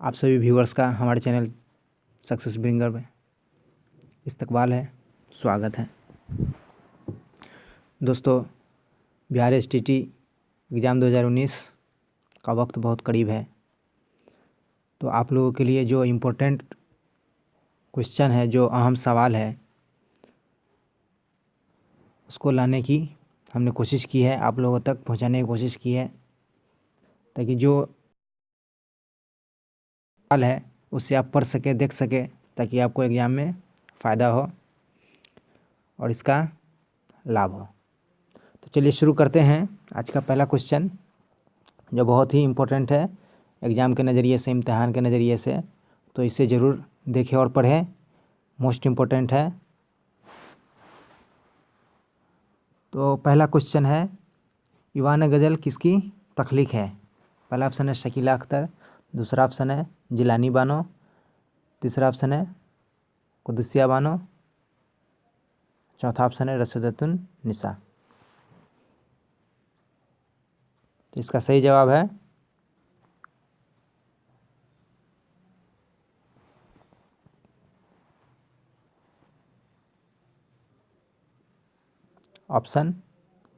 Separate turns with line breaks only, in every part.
आप सभी व्यूअर्स का हमारे चैनल सक्सेस ब्रिंगर में इस्तकबाल है, स्वागत है। दोस्तों, बिहार एसटीटी एग्ज़ाम 2019 का वक्त बहुत करीब है, तो आप लोगों के लिए जो इम्पोर्टेंट क्वेश्चन है, जो अहम सवाल है, उसको लाने की हमने कोशिश की है, आप लोगों तक पहुंचाने की कोशिश की है, ताकि जो सवाल है उससे आप पढ़ सकें, देख सकें, ताकि आपको एग्ज़ाम में फ़ायदा हो और इसका लाभ हो। तो चलिए शुरू करते हैं। आज का पहला क्वेश्चन जो बहुत ही इम्पोर्टेंट है एग्ज़ाम के नज़रिए से, इम्तिहान के नज़रिए से, तो इसे ज़रूर देखें और पढ़ें, मोस्ट इम्पोर्टेंट है। तो पहला क्वेश्चन है, ईवान गज़ल किसकी तख्लीक है? पहला ऑप्शन है शकीला अख्तर, दूसरा ऑप्शन है जिलानी बानो, तीसरा ऑप्शन है कुदसिया बानो, चौथा ऑप्शन है रसदतुन निसा। तो इसका सही जवाब है ऑप्शन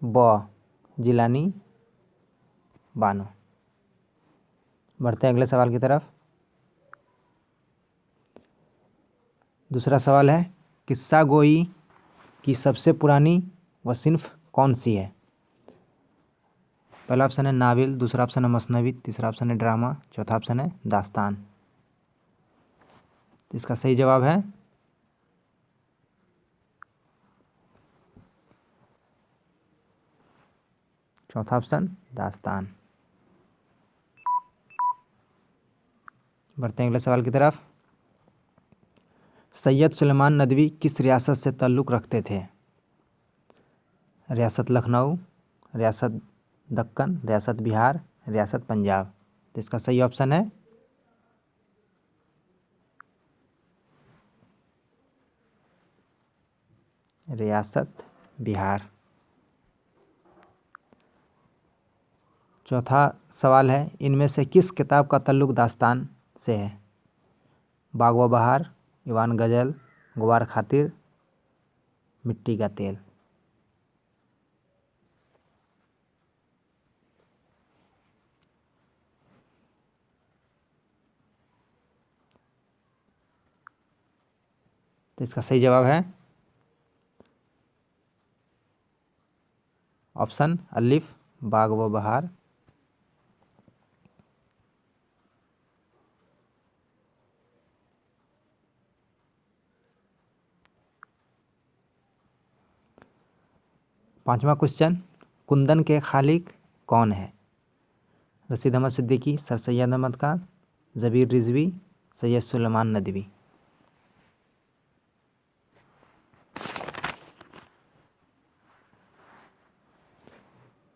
ब, जिलानी बानो। बढ़ते हैं अगले सवाल की तरफ। दूसरा सवाल है, किस्सा गोई की सबसे पुरानी वसिन्फ कौन सी है? पहला ऑप्शन है नावल, दूसरा ऑप्शन है मसनवी, तीसरा ऑप्शन है ड्रामा, चौथा ऑप्शन है दास्तान। तो इसका सही जवाब है चौथा ऑप्शन दास्तान। बढ़ते हैं अगले सवाल की तरफ। सैयद सुलेमान नदवी किस रियासत से ताल्लुक़ रखते थे? रियासत लखनऊ, रियासत दक्कन, रियासत बिहार, रियासत पंजाब। तो इसका सही ऑप्शन है रियासत बिहार। चौथा सवाल है, इनमें से किस किताब का ताल्लुक़ दास्तान से है? बाग व बहार, ईवान गज़ल, गुवार खातिर, मिट्टी का तेल। तो इसका सही जवाब है ऑप्शन अलिफ, बाग व बहार। पांचवा क्वेश्चन, कुंदन के खालिक कौन है? रशीद अहमद सिद्दीकी, सर सैयद अहमद खान, ज़बीर रिजवी, सैयद सुलेमान नदवी।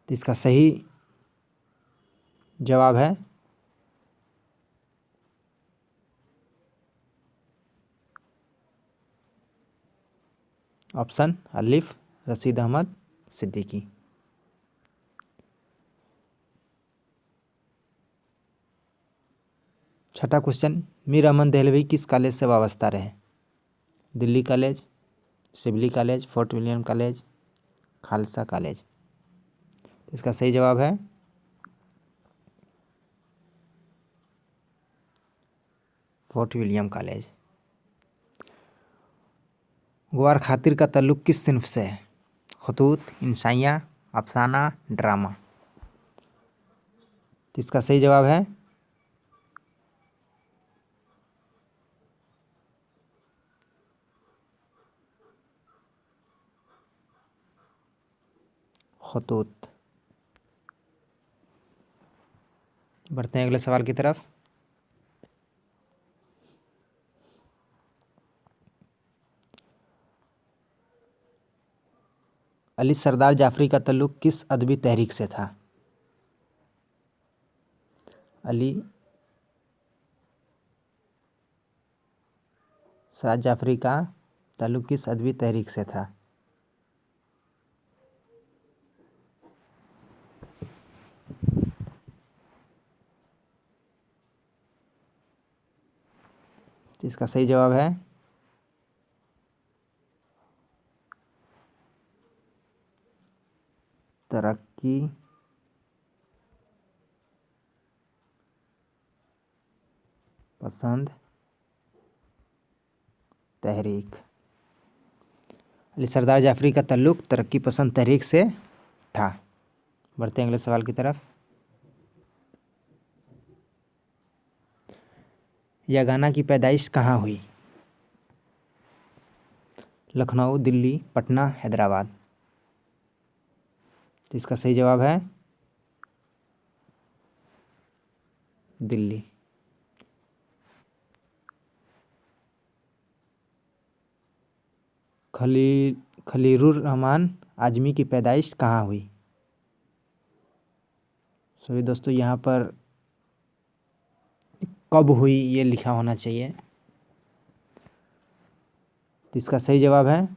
तो इसका सही जवाब है ऑप्शन अलिफ, रशीद अहमद सिद्दीकी। छठा क्वेश्चन, मीर अमन देहलवी किस कॉलेज से वाबस्ता रहे? Delhi college, Sibley college, fort William college, Khalsa college. इसका सही जवाब है फोर्ट विलियम कॉलेज। गुवार खातिर का ताल्लुक़ किस सिन्फ से है? खतूत, इंसाइया, अफसाना, ड्रामा। तो इसका सही जवाब है खतूत। बढ़ते हैं अगले सवाल की तरफ। अली सरदार जाफरी का ताल्लुक़ किस अदबी तहरीक से था? अली सरदार जाफरी का ताल्लुक़ किस अदबी तहरीक से था? तो इसका सही जवाब है तरक्की पसंद तहरीक। अली सरदार जाफरी का ताल्लुक तरक्की पसंद तहरीक से था। बढ़ते हैं अगले सवाल की तरफ। यह गाना की पैदाइश कहाँ हुई? लखनऊ, दिल्ली, पटना, हैदराबाद। तो इसका सही जवाब है दिल्ली। खलीरुर रहमान आजमी की पैदाइश कहाँ हुई? सॉरी दोस्तों, यहाँ पर कब हुई ये लिखा होना चाहिए। तो इसका सही जवाब है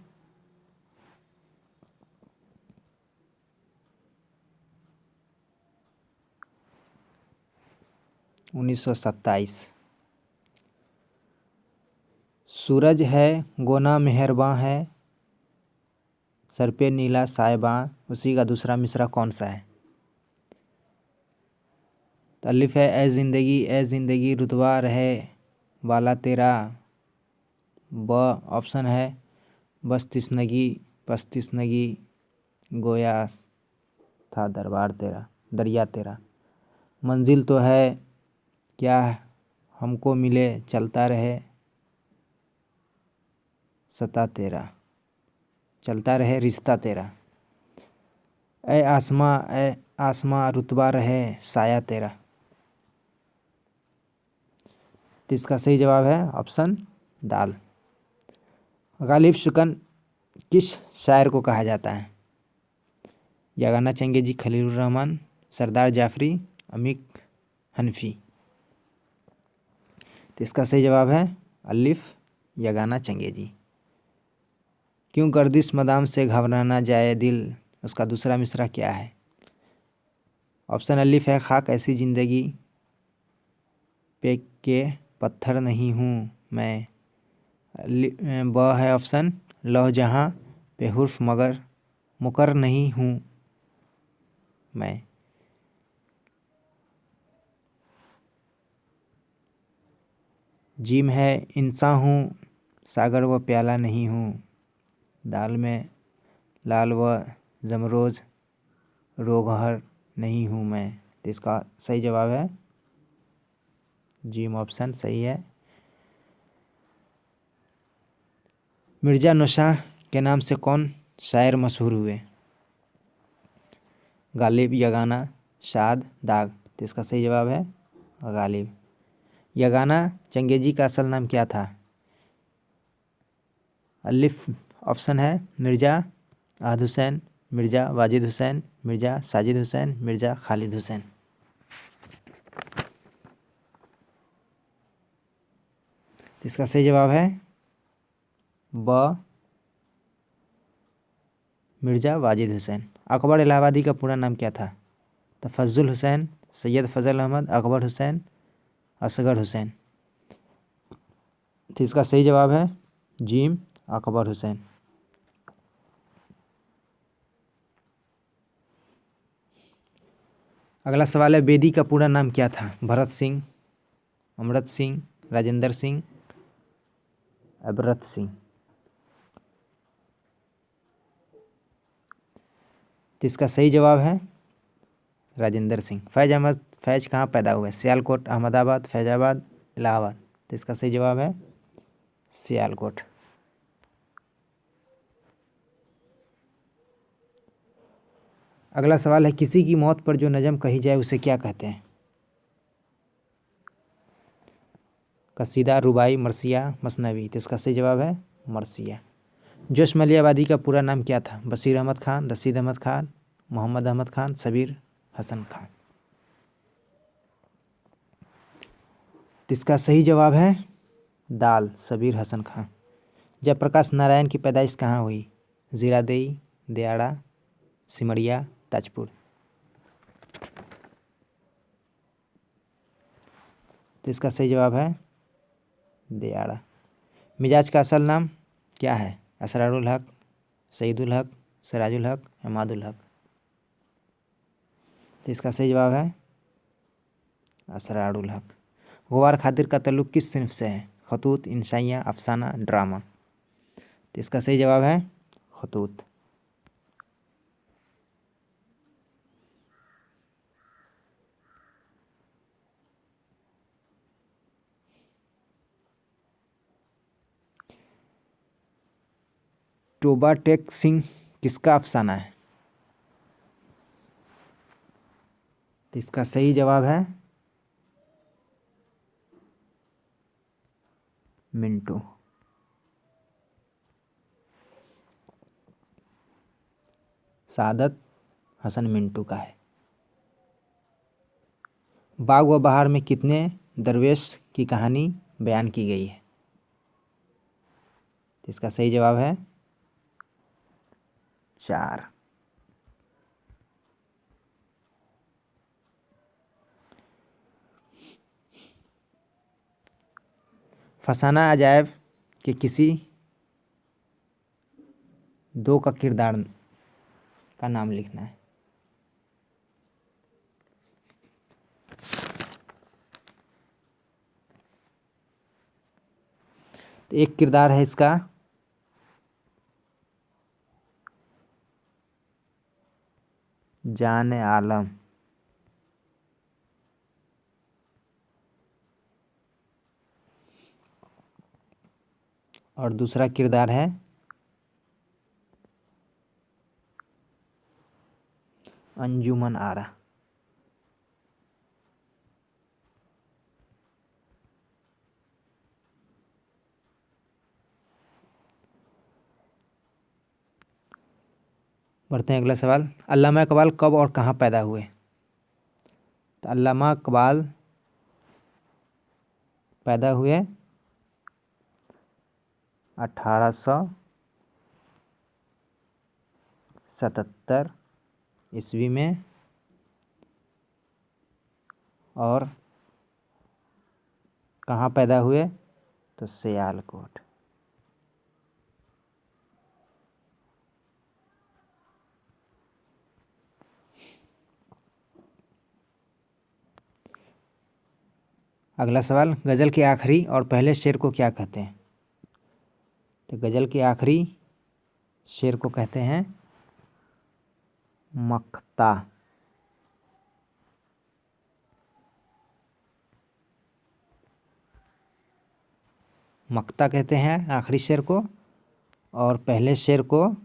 1927। सूरज है गोना मेहरबां है, सर पे नीला साहिबां, उसी का दूसरा मिसरा कौन सा है? तो अलिफ है ए ज़िंदगी रुतबा रहे वाला तेरा। ब ऑप्शन है बस तिस्नगी गोया था दरबार तेरा, दरिया तेरा। मंजिल तो है क्या हमको मिले चलता रहे सता तेरा, चलता रहे रिश्ता तेरा। ए आसमां रुतबा रहे साया तेरा। तो इसका सही जवाब है ऑप्शन दाल। गालिब शुकन किस शायर को कहा जाता है? यगाना चंगेजी, खलीलुर रहमान, सरदार जाफरी, अमीर हनफी। तो इसका सही जवाब है अलिफ यगाना चंगेजी। क्यों गर्दिश मदाम से घबराना जाए दिल, उसका दूसरा मिसरा क्या है? ऑप्शन अलिफ है खाक ऐसी ज़िंदगी पे के पत्थर नहीं हूँ मैं। ब है ऑप्शन लौह जहाँ पे हुर्फ मगर मुकर नहीं हूँ मैं। जीम है इंसान हूँ सागर व प्याला नहीं हूँ। दाल में लाल व जमरोज रोगहर नहीं हूँ मैं। तो इसका सही जवाब है जीम ऑप्शन सही है। मिर्ज़ा नौशाह के नाम से कौन शायर मशहूर हुए? गालिब, यगाना, शाद, दाग। तो इसका सही जवाब है गालिब। यगाना चंगेजी का असल नाम क्या था? अलिफ ऑप्शन है मिर्ज़ा अहद हुसैन, मिर्ज़ा वाजिद हुसैन, मिर्ज़ा साजिद हुसैन, मिर्ज़ा खालिद हुसैन। तो इसका सही जवाब है ब मिर्ज़ा वाजिद हुसैन। अकबर इलाहाबादी का पूरा नाम क्या था? तफज्जुल हुसैन, सैयद फजल अहमद, अकबर हुसैन, असगर हुसैन। तो इसका सही जवाब है जीम अकबर हुसैन। अगला सवाल है बेदी का पूरा नाम क्या था? भरत सिंह, अमृत सिंह, राजेंद्र सिंह, अबरत सिंह। तो इसका सही जवाब है राजेंद्र सिंह। फैज कहाँ पैदा हुए? सियालकोट, अहमदाबाद, फैजाबाद, इलाहाबाद। तो इसका सही जवाब है सियालकोट। अगला सवाल है किसी की मौत पर जो नज़म कही जाए उसे क्या कहते हैं? कसीदा, रुबाई, मरसिया, मसनवी। तो इसका सही जवाब है मरसिया। जोश मलियाबादी का पूरा नाम क्या था? बशीर अहमद खान, रशीद अहमद खान, मोहम्मद अहमद खान, सबीर हसन खान। तो इसका सही जवाब है दाल, सबीर हसन खान। जयप्रकाश नारायण की पैदाइश कहाँ हुई? जीरादेई, दियाड़ा, सिमरिया, ताजपुर। तो इसका सही जवाब है दियाड़ा। मिजाज का असल नाम क्या है? असरारुल हक, सईदुल हक, सिराजुल हक, इमादुल हक। तो इसका सही जवाब है असरारुल हक। गुवार खातिर का ताल्लुक़ किस सिन्फ से है? खतूत, इंशाइया, अफसाना, ड्रामा। तो इसका सही जवाब है खतूत। टोबा टेक सिंह किसका अफसाना है? तो इसका सही जवाब है मिंटू। सादत हसन मिंटू का है। बाग व बहार में कितने दरवेश की कहानी बयान की गई है? तो इसका सही जवाब है 4। फसाना अजायब के किसी 2 का किरदार का नाम लिखना है। तो एक किरदार है इसका जान आलम, और दूसरा किरदार है अंजुमन आरा। बढ़ते हैं अगला सवाल। अल्लामा इकबाल कब और कहाँ पैदा हुए? तो अल्लामा इकबाल पैदा हुए 1877 ईस्वी में, और कहाँ पैदा हुए? तो सियालकोट। अगला सवाल। गज़ल के आखिरी और पहले शेर को क्या कहते हैं? तो गज़ल के आखिरी शेर को कहते हैं मक्ता। मक्ता कहते हैं आखिरी शेर को, और पहले शेर को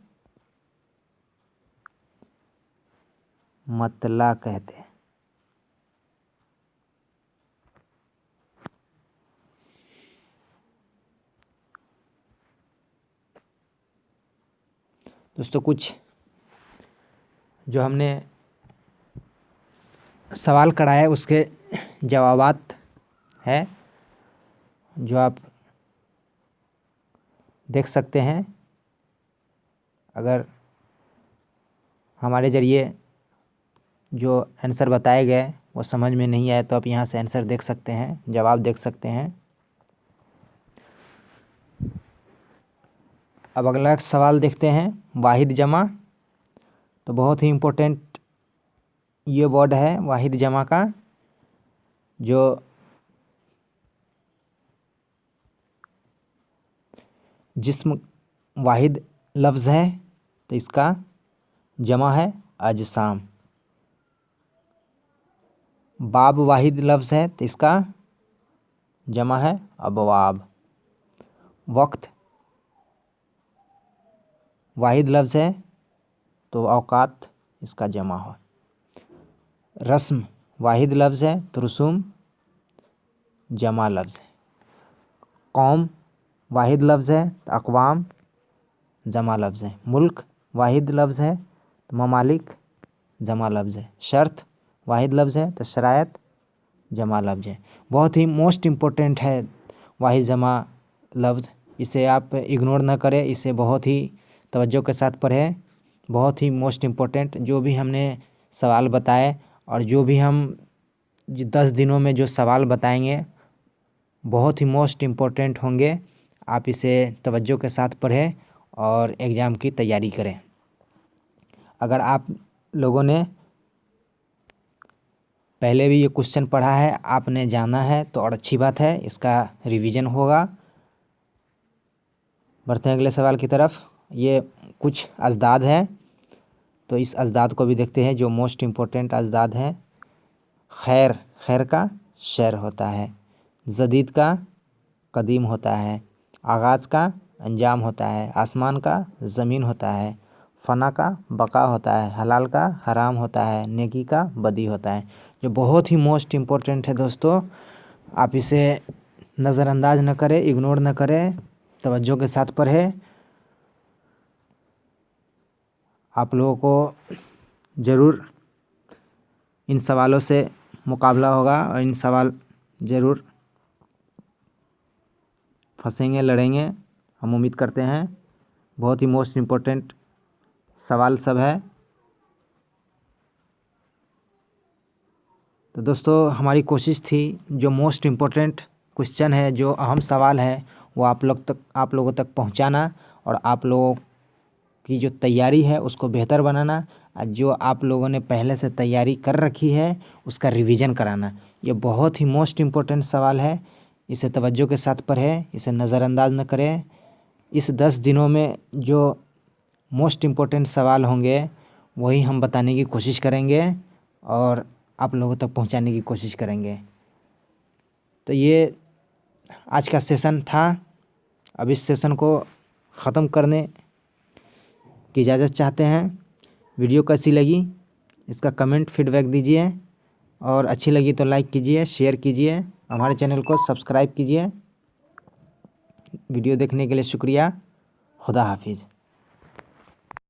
मतला कहते हैं। दोस्तों, कुछ जो हमने सवाल कराए उसके जवाबात है जो आप देख सकते हैं। अगर हमारे ज़रिए जो आंसर बताए गए वो समझ में नहीं आए तो आप यहाँ से आंसर देख सकते हैं, जवाब देख सकते हैं। अब अगला सवाल देखते हैं, वाहिद जमा। तो बहुत ही इम्पोर्टेंट ये वर्ड है वाहिद जमा का, जो जिस्म वाहिद लफ्ज़ है तो इसका जमा है अजसाम। बाब वाहिद लफ्ज़ है तो इसका जमा है अबवाब। वक्त वाहिद लफ्ज़ है तो औकात इसका जमा हो। रस्म वाहिद लफ्ज़ है तो रसूम जमा लफ्ज़ है। कौम वाहिद लफ्ज़ है तो अक़वाम जमा लफ्ज़ है। मुल्क वाहिद लफ्ज़ है तो ममालिक जमा लफ्ज़ है। शर्त वाहिद लफ्ज़ है तो शरायत जमा लफ्ज़ है। बहुत ही मोस्ट इम्पोर्टेंट है वाहिद जमा लफ्ज़, इसे आप इग्नोर ना करें, इसे बहुत ही तवज्जो के साथ पढ़ें। बहुत ही मोस्ट इम्पोर्टेंट जो भी हमने सवाल बताए और जो भी हम 10 दिनों में जो सवाल बताएंगे बहुत ही मोस्ट इम्पोर्टेंट होंगे। आप इसे तवज्जो के साथ पढ़ें और एग्ज़ाम की तैयारी करें। अगर आप लोगों ने पहले भी ये क्वेश्चन पढ़ा है, आपने जाना है तो और अच्छी बात है, इसका रिवीजन होगा। बढ़ते हैं अगले सवाल की तरफ। ये कुछ अजदाद हैं, तो इस अजदाद को भी देखते हैं जो मोस्ट इम्पोर्टेंट अजदाद हैं। खैर, खैर का शर होता है। जदीद का कदीम होता है। आगाज़ का अंजाम होता है। आसमान का ज़मीन होता है। फ़ना का बका होता है। हलाल का हराम होता है। नेकी का बदी होता है। जो बहुत ही मोस्ट इम्पोर्टेंट है दोस्तों, आप इसे नज़रअंदाज न करें, इग्नोर न करें, तवज्जो के साथ पढ़ें। आप लोगों को ज़रूर इन सवालों से मुकाबला होगा और इन सवाल ज़रूर फंसेंगे, लड़ेंगे, हम उम्मीद करते हैं। बहुत ही मोस्ट इम्पोर्टेंट सवाल सब है। तो दोस्तों हमारी कोशिश थी जो मोस्ट इम्पोर्टेंट क्वेश्चन है, जो अहम सवाल है, वो आप लोगों तक पहुंचाना और आप लोगों की जो तैयारी है उसको बेहतर बनाना। और जो आप लोगों ने पहले से तैयारी कर रखी है उसका रिवीजन कराना। ये बहुत ही मोस्ट इम्पोर्टेंट सवाल है, इसे तवज्जो के साथ पढ़ें, इसे नज़रअंदाज न करें। इस 10 दिनों में जो मोस्ट इम्पोर्टेंट सवाल होंगे वही हम बताने की कोशिश करेंगे और आप लोगों तक पहुंचाने की कोशिश करेंगे। तो ये आज का सेशन था। अब इस सेशन को ख़त्म करने की इजाज़त चाहते हैं। वीडियो कैसी लगी इसका कमेंट फीडबैक दीजिए और अच्छी लगी तो लाइक कीजिए, शेयर कीजिए, हमारे चैनल को सब्सक्राइब कीजिए। वीडियो देखने के लिए शुक्रिया। खुदा हाफिज़।